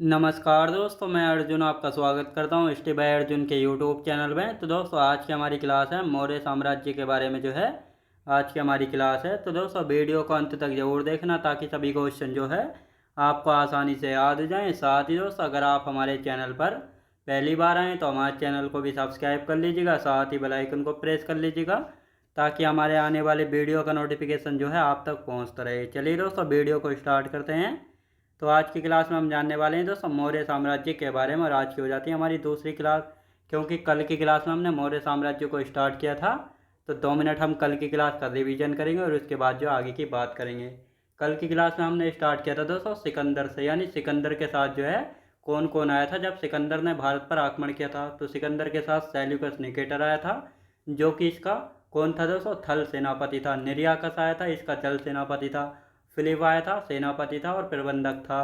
नमस्कार दोस्तों, मैं अर्जुन आपका स्वागत करता हूँ स्टे बाय अर्जुन के यूट्यूब चैनल में। तो दोस्तों, आज की हमारी क्लास है मौर्य साम्राज्य के बारे में जो है आज की हमारी क्लास है। तो दोस्तों, वीडियो को अंत तक ज़रूर देखना ताकि सभी क्वेश्चन जो है आपको आसानी से याद हो जाएँ। साथ ही दोस्तों, अगर आप हमारे चैनल पर पहली बार आएँ तो हमारे चैनल को भी सब्सक्राइब कर लीजिएगा, साथ ही बेल आइकन को प्रेस कर लीजिएगा ताकि हमारे आने वाले वीडियो का नोटिफिकेशन जो है आप तक पहुँचता रहे। चलिए दोस्तों, वीडियो को स्टार्ट करते हैं। तो आज की क्लास में हम जानने वाले हैं दोस्तों मौर्य साम्राज्य के बारे में, और आज की हो जाती है हमारी दूसरी क्लास, क्योंकि कल की क्लास में हमने मौर्य साम्राज्य को स्टार्ट किया था। तो 2 मिनट हम कल की क्लास का रिवीजन करेंगे और उसके बाद जो आगे की बात करेंगे। कल की क्लास में हमने स्टार्ट किया था दोस्तों सिकंदर से, यानी सिकंदर के साथ जो है कौन कौन आया था जब सिकंदर ने भारत पर आक्रमण किया था। तो सिकंदर के साथ सेल्यूकस निकेटर आया था, जो कि इसका कौन था दोस्तों, थल सेनापति था। निर्याकस आया था, इसका जल सेनापति था। फिलिप आया था, सेनापति था और प्रबंधक था।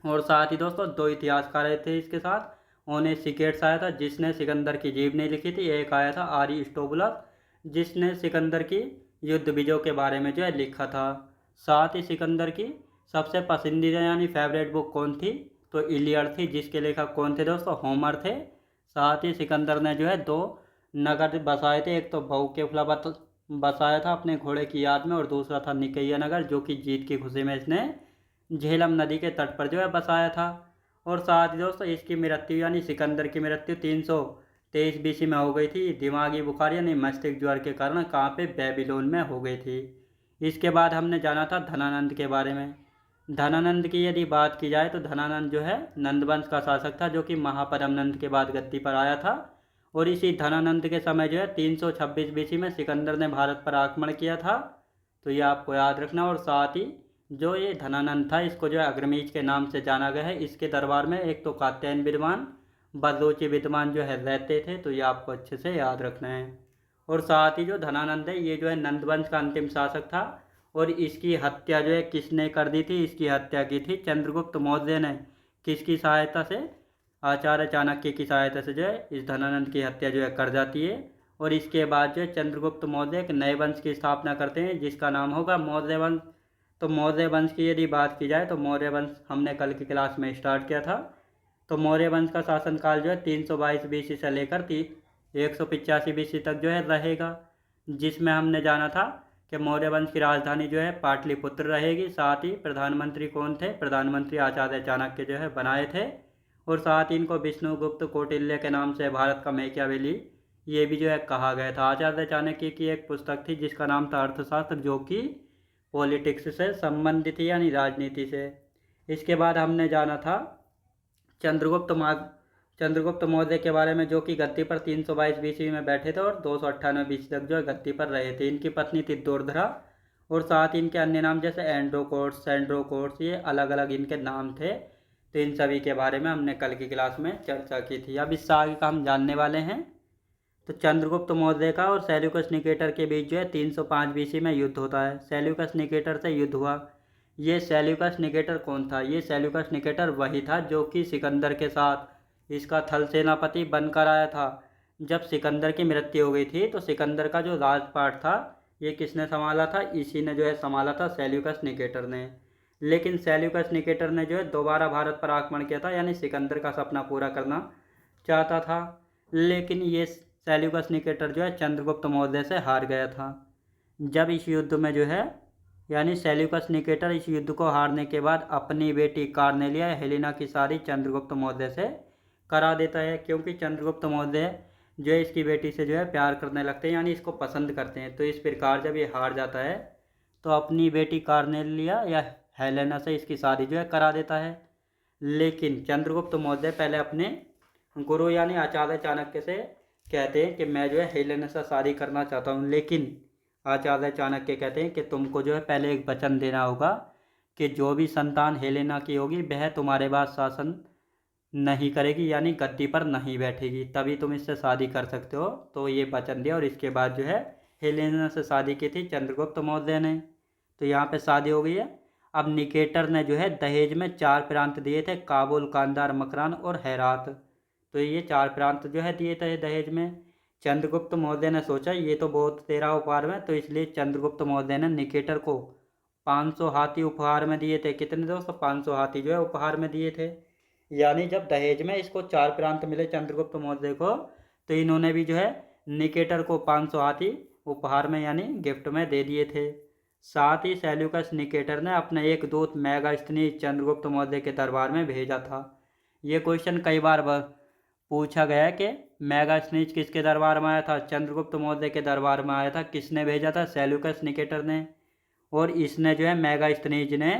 और साथ ही दोस्तों 2 इतिहासकार आए थे इसके साथ। ओनेसिकेट्स आया था, जिसने सिकंदर की जीवनी लिखी थी। एक आया था अरिस्टोबुलस, जिसने सिकंदर की युद्ध विजयों के बारे में जो है लिखा था। साथ ही सिकंदर की सबसे पसंदीदा यानी फेवरेट बुक कौन थी, तो इलियड थी, जिसके लेखक कौन थे दोस्तों, होमर थे। साथ ही सिकंदर ने जो है 2 नगर बसाए थे, एक तो बहुकेफलाबत बसाया था अपने घोड़े की याद में, और दूसरा था निकैया नगर, जो कि जीत की खुशी में इसने झेलम नदी के तट पर जो है बसाया था। और साथ ही दोस्तों, इसकी मृत्यु यानी सिकंदर की मृत्यु 323 बीसी में हो गई थी, दिमागी बुखार यानी मस्तिष्क ज्वर के कारण। कहाँ पे, बेबीलोन में हो गई थी। इसके बाद हमने जाना था धनानंद के बारे में। धनानंद की यदि बात की जाए तो धनानंद जो है नंदवंश का शासक था, जो कि महापद्म नंद के बाद गद्दी पर आया था। और इसी धनानंद के समय जो है 326 बीसी में सिकंदर ने भारत पर आक्रमण किया था। तो ये आपको याद रखना। और साथ ही जो ये धनानंद था, इसको जो है अग्रमीज के नाम से जाना गया है। इसके दरबार में एक तो कात्यायन विद्वान, बलोची विद्वान जो है रहते थे। तो ये आपको अच्छे से याद रखना है। और साथ ही जो धनानंद है, ये जो है नंदवंश का अंतिम शासक था। और इसकी हत्या जो है किसने कर दी थी, इसकी हत्या की थी चंद्रगुप्त मौर्य ने। किसकी सहायता से, आचार्य चाणक्य की सहायता से जो है इस धनानंद की हत्या जो है कर जाती है। और इसके बाद जो है चंद्रगुप्त मौर्य एक नए वंश की स्थापना करते हैं, जिसका नाम होगा मौर्य वंश। तो मौर्य वंश की यदि बात की जाए तो मौर्य वंश हमने कल की क्लास में स्टार्ट किया था। तो मौर्य वंश का शासनकाल जो है 322 बीसी से लेकर 185 बीसी तक जो है रहेगा, जिसमें हमने जाना था कि मौर्य वंश की राजधानी जो है पाटलिपुत्र रहेगी। साथ ही प्रधानमंत्री कौन थे, प्रधानमंत्री आचार्य चाणक्य जो है बनाए थे। और साथ ही इनको विष्णुगुप्त कौटिल्य के नाम से भारत का मैकियावेली ये भी जो है कहा गया था। आचार्य चाणक्य की एक पुस्तक थी जिसका नाम था अर्थशास्त्र, जो कि पॉलिटिक्स से संबंधित थी यानी राजनीति से। इसके बाद हमने जाना था चंद्रगुप्त चंद्रगुप्त मौर्य के बारे में, जो कि गद्दी पर 322 बीसी में बैठे थे और 298 बीसी तक जो है गद्दी पर रहे थे। इनकी पत्नी थी दुर्धरा। और साथ ही इनके अन्य नाम जैसे एंड्रोकोर्स, सेंड्रोकोर्स, ये अलग अलग इनके नाम थे। तो इन सभी के बारे में हमने कल की क्लास में चर्चा की थी। अब इससे आगे का हम जानने वाले हैं। तो चंद्रगुप्त मौर्य का और सेल्यूकस निकेटर के बीच जो है 305 बीसी में युद्ध होता है। सेल्यूकस निकेटर से युद्ध हुआ। ये सेल्यूकस निकेटर कौन था, ये सेल्यूकस निकेटर वही था जो कि सिकंदर के साथ इसका थल सेनापति बनकर आया था। जब सिकंदर की मृत्यु हो गई थी तो सिकंदर का जो राजपाट था ये किसने संभाला था, इसी ने जो है संभाला था, सेल्यूकस निकेटर ने। लेकिन सेल्यूकस निकेटर ने जो है दोबारा भारत पर आक्रमण किया था, यानी सिकंदर का सपना पूरा करना चाहता था। लेकिन ये सेल्यूकस निकेटर जो है चंद्रगुप्त मौर्य से हार गया था। जब इस युद्ध में जो है यानी सेल्यूकस निकेटर इस युद्ध को हारने के बाद अपनी बेटी कार्नेलिया हेलेना की शादी चंद्रगुप्त मौर्य से करा देता है, क्योंकि चंद्रगुप्त मौर्य जो है इसकी बेटी से जो है प्यार करने लगते हैं, यानी इसको पसंद करते हैं। तो इस प्रकार जब ये हार जाता है तो अपनी बेटी कार्नेलिया या हेलेना से इसकी शादी जो है करा देता है। लेकिन चंद्रगुप्त मौर्य पहले अपने गुरु यानी आचार्य चाणक्य से कहते हैं कि मैं जो है हेलेना से शादी करना चाहता हूँ। लेकिन आचार्य चाणक्य कहते हैं कि तुमको जो है पहले एक वचन देना होगा कि जो भी संतान हेलेना की होगी वह तुम्हारे बाद शासन नहीं करेगी, यानी गद्दी पर नहीं बैठेगी, तभी तुम इससे शादी कर सकते हो। तो ये वचन दिया और इसके बाद जो है हेलेना से शादी की थी चंद्रगुप्त मौर्य ने। तो यहाँ पे शादी हो गई है। अब निकेटर ने जो है दहेज में 4 प्रांत दिए थे, काबुल, कांधार, मकरान और हेरात। तो ये 4 प्रांत जो है दिए थे दहेज में। चंद्रगुप्त मौर्य ने सोचा ये तो बहुत तेरा उपहार में, तो इसलिए चंद्रगुप्त मौर्य ने निकेटर को 500 हाथी उपहार में दिए थे। कितने दोस्तों, 500 हाथी जो है उपहार में दिए थे। यानी जब दहेज में इसको 4 प्रांत मिले चंद्रगुप्त मौर्य को, तो इन्होंने भी जो है निकेटर को 500 हाथी उपहार में यानी गिफ्ट में दे दिए थे। साथ ही सेल्यूकस निकेटर ने अपने एक दूत मेगास्थनीज चंद्रगुप्त मौर्य के दरबार में भेजा था। ये क्वेश्चन कई बार पूछा गया है कि मेगास्थनीज किसके दरबार में आया था? चंद्रगुप्त मौर्य के दरबार में आया था। किसने भेजा था? सेल्यूकस निकेटर ने। और इसने जो है मेगास्थनीज ने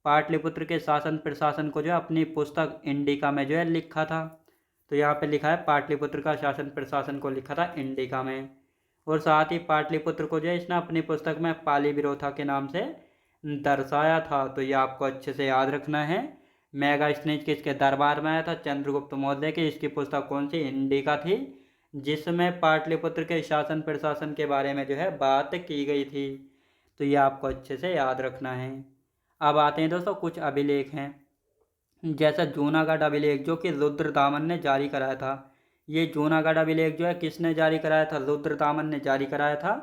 पाटलिपुत्र के शासन प्रशासन को जो है अपनी पुस्तक इंडिका में जो है लिखा था। तो यहाँ पे लिखा है पाटलिपुत्र का शासन प्रशासन को लिखा था इंडिका में। और साथ ही पाटलिपुत्र को जो है इसने अपनी पुस्तक में पाली विरोथा के नाम से दर्शाया था। तो ये आपको अच्छे से याद रखना है। मेगास्थनीज किसके दरबार में आया था? चंद्रगुप्त मौर्य की। इसकी पुस्तक कौन सी? इंडिका थी, जिसमें पाटलिपुत्र के शासन प्रशासन के बारे में जो है बात की गई थी। तो ये आपको अच्छे से याद रखना है। अब आते हैं दोस्तों कुछ अभिलेख हैं, जैसा जूनागढ़ अभिलेख जो कि रुद्रदामन ने जारी कराया था। ये जूनागढ़ अभिलेख जो है किसने जारी कराया था? रुद्रदामन ने जारी कराया था।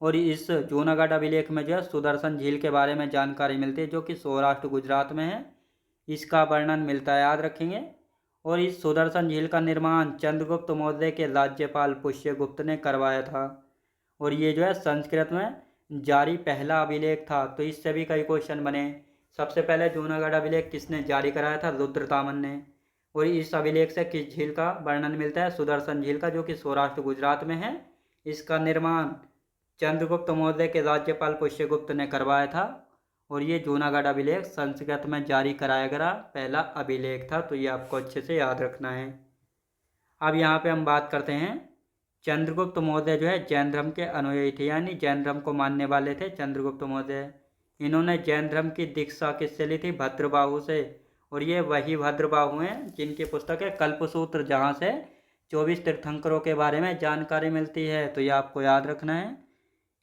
और इस जूनागढ़ अभिलेख में जो है सुदर्शन झील के बारे में जानकारी मिलती है, जो कि सौराष्ट्र गुजरात में है। इसका वर्णन मिलता है, याद रखेंगे। और इस सुदर्शन झील का निर्माण चंद्रगुप्त मौर्य के राज्यपाल पुष्यगुप्त ने करवाया था। और ये जो है संस्कृत में जारी पहला अभिलेख था। तो इससे भी कई क्वेश्चन बने। सबसे पहले जूनागढ़ अभिलेख किसने जारी कराया था? रुद्रदामन ने। और इस अभिलेख से किस झील का वर्णन मिलता है? सुदर्शन झील का, जो कि सौराष्ट्र गुजरात में है। इसका निर्माण चंद्रगुप्त मौर्य के राज्यपाल पुष्यगुप्त ने करवाया था। और ये जूनागढ़ अभिलेख संस्कृत में जारी कराया गया पहला अभिलेख था। तो ये आपको अच्छे से याद रखना है। अब यहाँ पे हम बात करते हैं, चंद्रगुप्त मौर्य जो है जैन धर्म के अनुयायी थे, यानी जैन धर्म को मानने वाले थे चंद्रगुप्त मौर्य। इन्होंने जैन धर्म की दीक्षा किससे ली थी? भद्रबाहु से। और ये वही भद्रबाहु हैं जिनकी पुस्तक है कल्पसूत्र, जहाँ से 24 तीर्थंकरों के बारे में जानकारी मिलती है। तो ये आपको याद रखना है।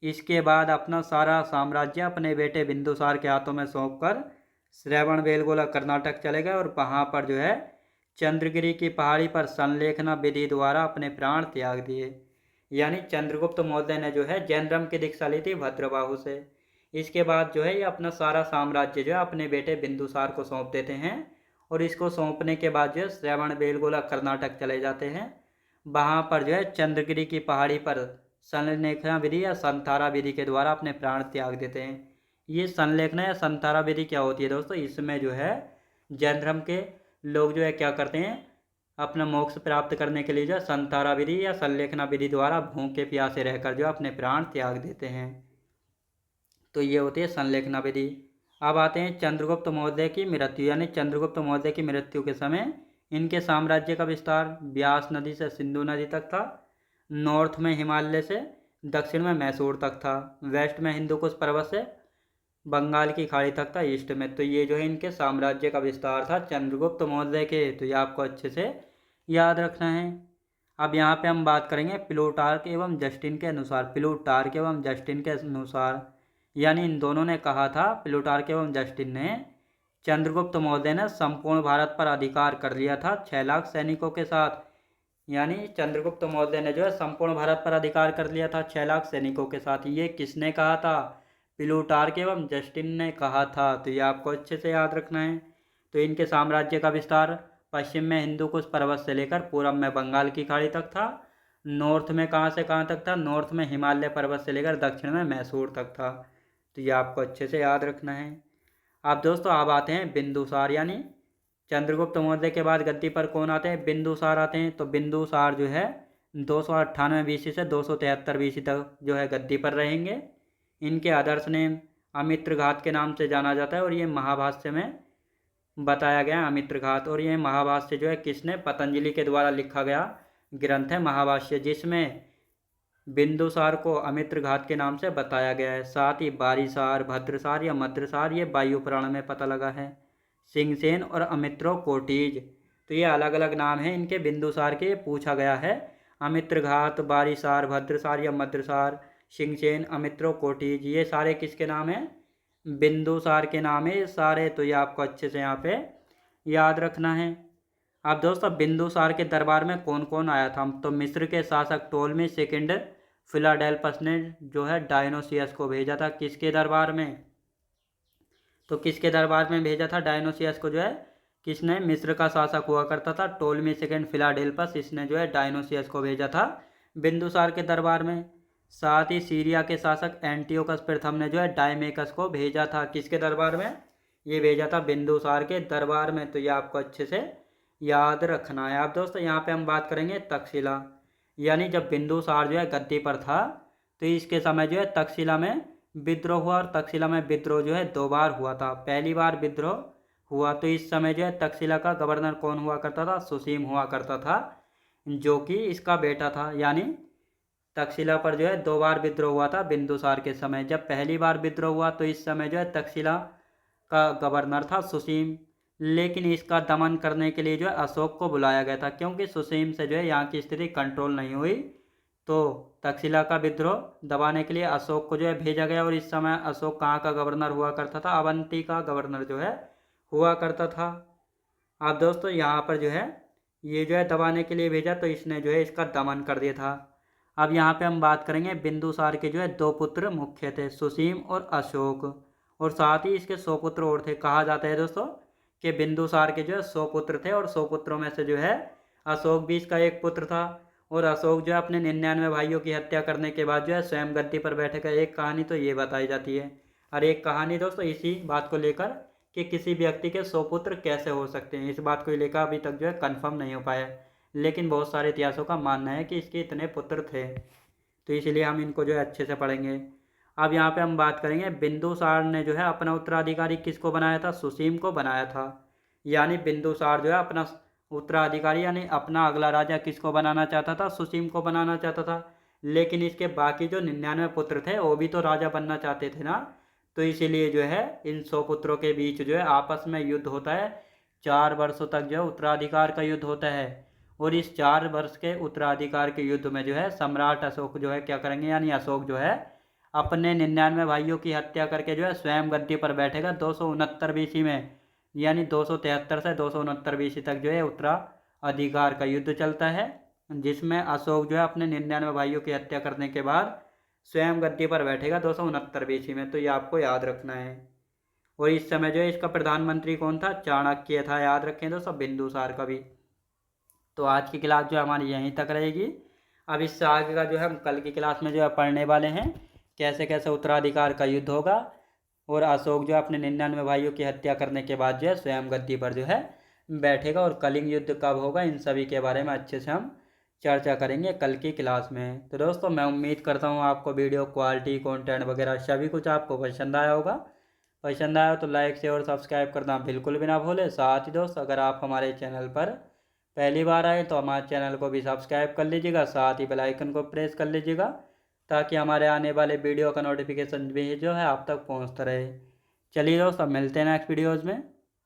इसके बाद अपना सारा साम्राज्य अपने बेटे बिंदुसार के हाथों में सौंपकर श्रवणबेलगोला कर्नाटक चले गए। और वहाँ पर जो है चंद्रगिरी की पहाड़ी पर संलेखना विधि द्वारा अपने प्राण त्याग दिए। यानी चंद्रगुप्त मौर्य ने जो है जैन धर्म की दीक्षा ली थी भद्रबाहु से। इसके बाद जो है ये अपना सारा साम्राज्य जो है अपने बेटे बिंदुसार को सौंप देते हैं। और इसको सौंपने के बाद जो है श्रवणबेलगोला कर्नाटक चले जाते हैं। वहाँ पर जो है चंद्रगिरी की पहाड़ी पर संलेखना विधि या संतारा विधि के द्वारा अपने प्राण त्याग देते हैं। ये संलेखना या संतारा विधि क्या होती है दोस्तों? इसमें जो है जैन धर्म के लोग जो है क्या करते हैं, अपना मोक्ष प्राप्त करने के लिए जो संतारा विधि या संलेखना विधि द्वारा भूखे प्यासे रहकर जो अपने प्राण त्याग देते हैं। तो ये होती है संलेखना विधि। अब आते हैं चंद्रगुप्त मौर्य की मृत्यु, यानी चंद्रगुप्त मौर्य की मृत्यु के समय इनके साम्राज्य का विस्तार ब्यास नदी से सिंधु नदी तक था, नॉर्थ में हिमालय से दक्षिण में मैसूर तक था, वेस्ट में हिंदुकुश पर्वत से बंगाल की खाड़ी तक था, ईस्ट में। तो ये जो है इनके साम्राज्य का विस्तार था चंद्रगुप्त मौर्य के। तो ये आपको अच्छे से याद रखना है। अब यहाँ पे हम बात करेंगे प्लूटार्क एवं जस्टिन के अनुसार। प्लूटार्क एवं जस्टिन के अनुसार, यानी इन दोनों ने कहा था, प्लूटार्क एवं जस्टिन ने, चंद्रगुप्त मौर्य ने संपूर्ण भारत पर अधिकार कर लिया था 6 लाख सैनिकों के साथ। यानी चंद्रगुप्त मौर्य ने जो है संपूर्ण भारत पर अधिकार कर लिया था 6 लाख सैनिकों के साथ। ये किसने कहा था? प्लूटार्क एवं जस्टिन ने कहा था। तो ये आपको अच्छे से याद रखना है। तो इनके साम्राज्य का विस्तार पश्चिम में हिंदुकुश पर्वत से लेकर पूरब में बंगाल की खाड़ी तक था। नॉर्थ में कहाँ से कहाँ तक था? नॉर्थ में हिमालय पर्वत से लेकर दक्षिण में मैसूर तक था। तो ये आपको अच्छे से याद रखना है। अब दोस्तों अब आते हैं बिंदुसार, यानी चंद्रगुप्त मौर्य के बाद गद्दी पर कौन आते हैं? बिंदुसार आते हैं। तो बिंदुसार जो है 298 बीसी से 273 बीसी तक जो है गद्दी पर रहेंगे। इनके आदर्श ने अमित्र घात के नाम से जाना जाता है। और ये महाभाष्य में बताया गया अमित्र घात। और ये महाभाष्य जो है किसने? पतंजलि के द्वारा लिखा गया ग्रंथ है महाभाष्य, जिसमें बिंदुसार को अमित्र घात के नाम से बताया गया है। साथ ही बारीसार, भद्रसार या मद्रसार ये वायु पुराण में पता लगा है। सिंहसेन और अमित्रो कोटीज, तो ये अलग अलग नाम हैं इनके बिंदुसार के, पूछा गया है। अमित्र घात, बारीसार, भद्रसार या मद्रसार, सिंहसेन, अमित्रो कोटीज, ये सारे किसके नाम हैं? बिंदुसार के नाम है सारे। तो ये आपको अच्छे से यहाँ पे याद रखना है। अब दोस्तों बिंदुसार के दरबार में कौन कौन आया था? तो मिस्र के शासक टोलमी सेकंड फिलाडेल्फस ने जो है डायनोसियस को भेजा था किसके दरबार में? तो किसके दरबार में भेजा था डायनोसियस को? जो है किसने, मिस्र का शासक हुआ करता था टोलमी सेकंड फिलाडेल्फस, इसने जो है डायनोसियस को भेजा था बिंदुसार के दरबार में। साथ ही सीरिया के शासक एंटियोकस प्रथम ने जो है डायमेकस को भेजा था किसके दरबार में, ये भेजा था बिंदुसार के दरबार में। तो ये आपको अच्छे से याद रखना है। आप दोस्तों यहाँ पे हम बात करेंगे तक्षशिला, यानी जब बिंदुसार जो है गद्दी पर था तो इसके समय जो है तक्षशिला में विद्रोह हुआ, और तक्षशिला में विद्रोह जो है 2 बार हुआ था। पहली बार विद्रोह हुआ तो इस समय जो है तक्षशिला का गवर्नर कौन हुआ करता था, सुसीम हुआ करता था, जो कि इसका बेटा था। यानी तक्षशिला पर जो है 2 बार विद्रोह हुआ था बिंदुसार के समय। जब पहली बार विद्रोह हुआ तो इस समय जो है तक्षशिला का गवर्नर था सुसीम, लेकिन इसका दमन करने के लिए जो है अशोक को बुलाया गया था, क्योंकि सुसीम से जो है यहाँ की स्थिति कंट्रोल नहीं हुई। तो तक्षशिला का विद्रोह दबाने के लिए अशोक को जो है भेजा गया, और इस समय अशोक कहाँ का गवर्नर हुआ करता था, अवंती का गवर्नर जो है हुआ करता था। अब दोस्तों यहाँ पर जो है ये जो है दबाने के लिए भेजा तो इसने जो है इसका दमन कर दिया था। अब यहाँ पे हम बात करेंगे बिंदुसार के जो है 2 पुत्र मुख्य थे, सुसीम और अशोक, और साथ ही इसके 100 पुत्र और थे। कहा जाता है दोस्तों कि बिंदुसार के जो है 100 पुत्र थे, और 100 पुत्रों में से जो है अशोक भी इसका एक पुत्र था। और अशोक जो है अपने 99 भाइयों की हत्या करने के बाद जो है स्वयं गद्दी पर बैठेगा। एक कहानी तो ये बताई जाती है, और एक कहानी दोस्तों इसी बात को लेकर कि किसी व्यक्ति के 100 पुत्र कैसे हो सकते हैं, इस बात को लेकर अभी तक जो है कन्फर्म नहीं हो पाया, लेकिन बहुत सारे इतिहासों का मानना है कि इसके इतने पुत्र थे। तो इसलिए हम इनको जो है अच्छे से पढ़ेंगे। अब यहाँ पे हम बात करेंगे बिंदुसार ने जो है अपना उत्तराधिकारी किसको बनाया था, सुसीम को बनाया था। यानी बिंदुसार जो है अपना उत्तराधिकारी यानी अपना अगला राजा किसको बनाना चाहता था, सुसीम को बनाना चाहता था। लेकिन इसके बाकी जो 99 पुत्र थे वो भी तो राजा बनना चाहते थे ना। तो इसीलिए जो है इन 100 पुत्रों के बीच जो है आपस में युद्ध होता है। 4 वर्षों तक जो है उत्तराधिकार का युद्ध होता है, और इस 4 वर्ष के उत्तराधिकार के युद्ध में जो है सम्राट अशोक जो है क्या करेंगे, यानी अशोक जो है अपने 99 भाइयों की हत्या करके जो है स्वयं गद्दी पर बैठेगा 269 बीसी में। यानी 273 से 269 बीसी तक जो है उत्तराधिकार का युद्ध चलता है, जिसमें अशोक जो है अपने 99 भाइयों की हत्या करने के बाद स्वयं गद्दी पर बैठेगा 269 बीसी में। तो ये आपको याद रखना है। और इस समय जो है इसका प्रधानमंत्री कौन था, चाणक्य था। याद रखें दोस्तों, बिंदुसार का भी। तो आज की क्लास जो हमारी यहीं तक रहेगी। अब इससे आगे का जो है हम कल की क्लास में जो है पढ़ने वाले हैं कैसे कैसे उत्तराधिकार का युद्ध होगा, और अशोक जो अपने 99 भाइयों की हत्या करने के बाद जो है स्वयं गद्दी पर जो है बैठेगा, और कलिंग युद्ध कब होगा, इन सभी के बारे में अच्छे से हम चर्चा करेंगे कल की क्लास में। तो दोस्तों मैं उम्मीद करता हूँ आपको वीडियो क्वालिटी कंटेंट वगैरह सभी कुछ आपको पसंद आया होगा। पसंद आया तो लाइक शेयर और सब्सक्राइब करना बिल्कुल भी ना भूलें। साथ ही दोस्त अगर आप हमारे चैनल पर पहली बार आए तो हमारे चैनल को भी सब्सक्राइब कर लीजिएगा, साथ ही बेल आइकन को प्रेस कर लीजिएगा, ताकि हमारे आने वाले वीडियो का नोटिफिकेशन भी जो है आप तक पहुँचता रहे। चलिए दोस्त अब मिलते हैं नेक्स्ट वीडियोज़ में।